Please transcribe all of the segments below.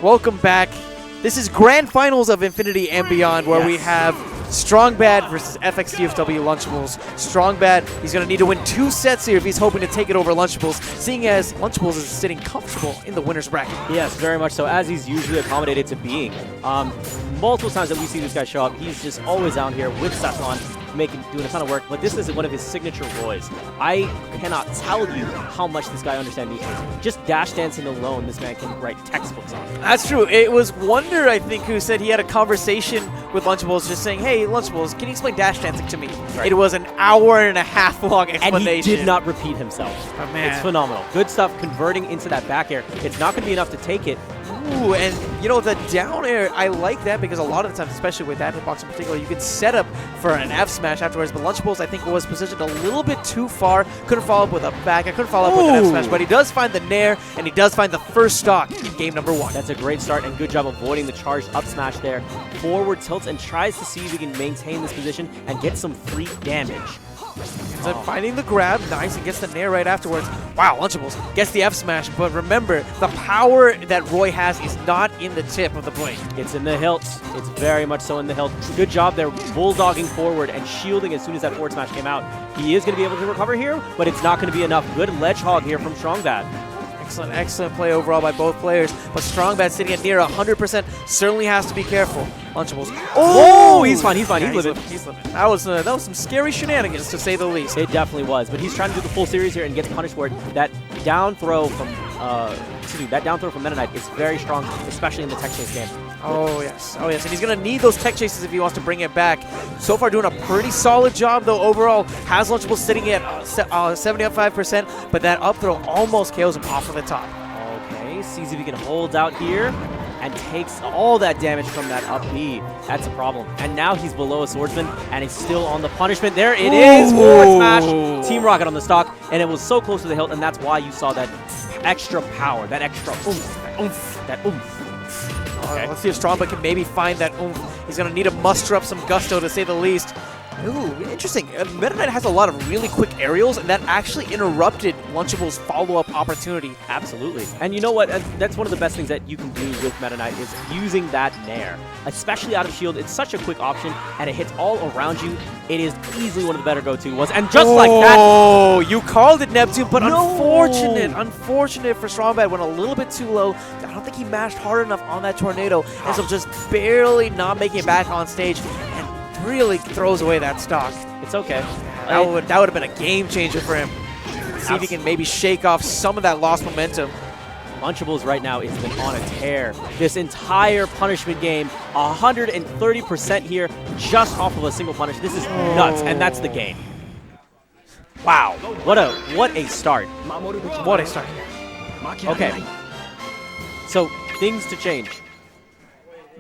Welcome back. This is Grand Finals of Infinity and Beyond, where we have Strong Bad versus FX DFW Lunchables. Strong Bad, he's going to need to win 2 sets here if he's hoping to take it over Lunchables, seeing as Lunchables is sitting comfortable in the winner's bracket. Yes, very much so, as he's usually accommodated to being. Multiple times that we see this guy show up, he's just always out here with Cephalon, doing a ton of work, but this is one of his signature Roys. I cannot tell you how much this guy understands neutrals. Just dash dancing alone, this man can write textbooks on. That's true. It was Wonder, I think, who said he had a conversation with Lunchables just saying, hey, Lunchables, can you explain dash dancing to me? Right. It was an hour-and-a-half long explanation. And he did not repeat himself. Oh, man. It's phenomenal. Good stuff converting into that back air. It's not going to be enough to take it. Ooh, and you know, the down air, I like that because a lot of the times, especially with that hitbox in particular, you could set up for an F smash afterwards, but Lunchables, I think, was positioned a little bit too far. Couldn't follow up with a back, couldn't follow up with an F smash, but he does find the nair, and he does find the first stock in game number 1. That's a great start, and good job avoiding the charged up smash there. Forward tilts and tries to see if he can maintain this position and get some free damage. Ends up finding the grab, nice, and gets the nair right afterwards. Wow, Lunchables gets the F smash, but remember, the power that Roy has is not in the tip of the blade. It's in the hilt. It's very much so in the hilt. Good job there, bulldogging forward and shielding as soon as that forward smash came out. He is going to be able to recover here, but it's not going to be enough. Good ledge hog here from Strong Bad. Excellent, excellent play overall by both players, but Strong Bad sitting at near 100% certainly has to be careful. Lunchables. Oh, he's fine, he's fine, yeah, he's living. He's living. That was some scary shenanigans, to say the least. It definitely was, but he's trying to do the full series here and gets punished for it. That down throw from Meta Knight is very strong, especially in the tech chase game. Oh yes, and he's going to need those tech chases if he wants to bring it back. So far doing a pretty solid job, though, overall. Has Lunchables sitting at 75%, but that up throw almost KOs him off of the top. Okay, sees if he can hold out here and takes all that damage from that up B. That's a problem. And now he's below a swordsman, and he's still on the punishment. There it is, forward smash, Team Rocket on the stock, and it was so close to the hilt, and that's why you saw that extra power, that extra oomph, that oomph. Okay. Let's see if Strong Bad can maybe find that oomph. He's going to need to muster up some gusto, to say the least. Ooh, interesting. Meta Knight has a lot of really quick aerials, and that actually interrupted Lunchables' follow-up opportunity. Absolutely. And you know what? That's one of the best things that you can do with Meta Knight is using that nair. Especially out of shield, it's such a quick option, and it hits all around you. It is easily one of the better go-to ones. And just like that... Oh, you called it, Neptune, but unfortunate for Strong Bad. Went a little bit too low. I don't think he mashed hard enough on that tornado. Ends up just barely not making it back on stage. Really throws away that stock. It's okay. That would have been a game changer for him. See if he can maybe shake off some of that lost momentum. Lunchables right now has been on a tear. This entire punishment game, 130% here, just off of a single punish. This is nuts, and that's the game. Wow, what a start. What a start. Okay, so things to change.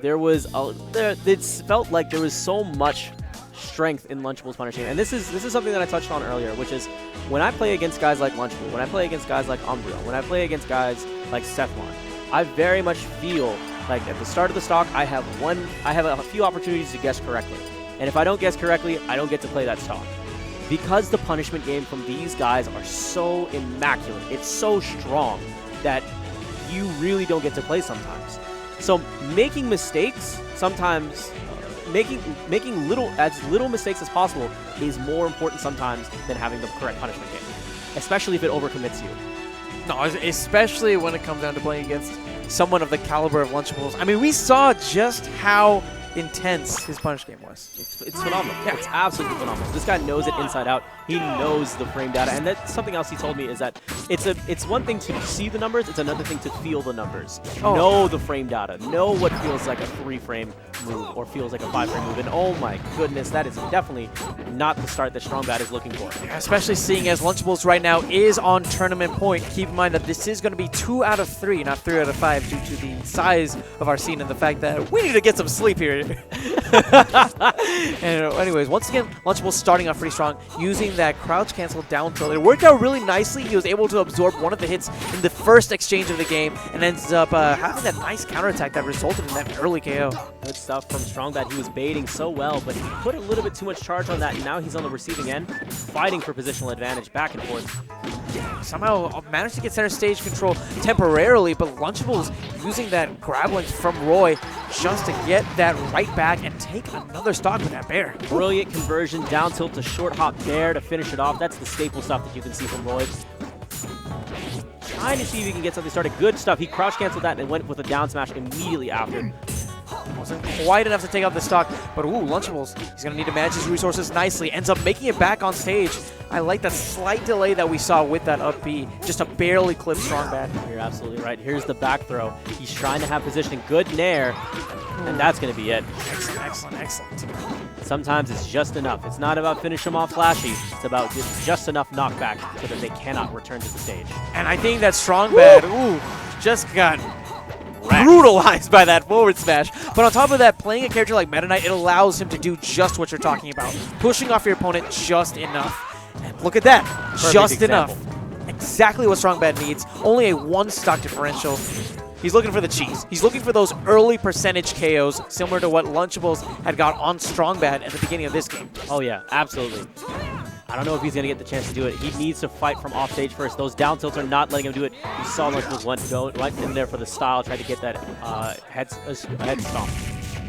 It felt like there was so much strength in Lunchables punishing, and this is something that I touched on earlier, which is when I play against guys like Lunchable, when I play against guys like Umbreon, when I play against guys like Cephalon, I very much feel like at the start of the stock I have a few opportunities to guess correctly, and if I don't guess correctly, I don't get to play that stock. Because the punishment game from these guys are so immaculate, it's so strong that you really don't get to play sometimes. So making mistakes, sometimes making as little mistakes as possible is more important sometimes than having the correct punishment game, especially if it overcommits you. No, especially when it comes down to playing against someone of the caliber of Lunchables. I mean, we saw just how intense his punish game was. It's phenomenal. Yeah. It's absolutely phenomenal. This guy knows it inside out. He knows the frame data, and that's something else he told me is that it's one thing to see the numbers, it's another thing to feel the numbers. Know the frame data. Know what feels like a 3-frame move or feels like a 5-frame move, and oh my goodness, that is definitely not the start that Strong Bad is looking for. Yeah, especially seeing as Lunchables right now is on tournament point. Keep in mind that this is going to be 2 out of 3, not 3 out of 5, due to the size of our scene and the fact that we need to get some sleep here here. And anyways, once again, Lunchables starting off pretty strong, using that crouch cancel down tilt. It worked out really nicely. He was able to absorb one of the hits in the first exchange of the game, and ends up having that nice counterattack that resulted in that early KO. Good stuff from Strongbad. He was baiting so well, but he put a little bit too much charge on that, and now he's on the receiving end, fighting for positional advantage back and forth. Somehow managed to get center stage control temporarily, but Lunchables using that grab link from Roy just to get that right back and take another stock with that bear. Brilliant conversion, down tilt to short hop bear to finish it off. That's the staple stuff that you can see from Roy. Trying to see if he can get something started. Good stuff. He crouch canceled that and went with a down smash immediately after. Wasn't quite enough to take out the stock, but ooh, Lunchables, he's going to need to manage his resources nicely. Ends up making it back on stage. I like that slight delay that we saw with that up B, just to barely clip Strongbad. You're absolutely right. Here's the back throw. He's trying to have positioning. Good nair, and that's going to be it. Excellent, excellent, excellent. Sometimes it's just enough. It's not about finish them off flashy. It's about just enough knockback so that they cannot return to the stage. And I think that Strongbad, ooh, just got brutalized by that forward smash. But on top of that, playing a character like Meta Knight, it allows him to do just what you're talking about. Pushing off your opponent just enough. And look at that. Perfect just example. enough. Exactly what Strongbad needs. Only a 1 stock differential. He's looking for the cheese. He's looking for those early percentage KOs, similar to what Lunchables had got on Strongbad at the beginning of this game. Oh yeah, absolutely. I don't know if he's going to get the chance to do it. He needs to fight from off stage first. Those down tilts are not letting him do it. You saw Lunchables went in there for the style, tried to get that head stomp.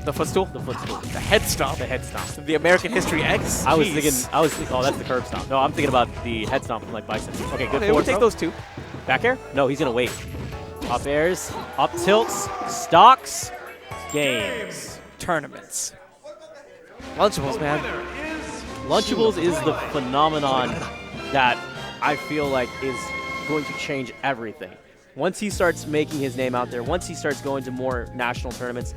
The footstool? The footstool. The head stomp. The head stomp. The American History X. I was thinking, oh, that's the curb stomp. No, I'm thinking about the head stomp from like Bison. Okay, good. Okay, we'll take those two. Back air? No, he's going to wait. Up airs, up tilts, stocks, games. Tournaments. Lunchables, man. Lunchables is the phenomenon that I feel like is going to change everything. Once he starts making his name out there, once he starts going to more national tournaments,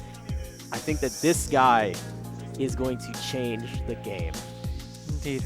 I think that this guy is going to change the game. Indeed.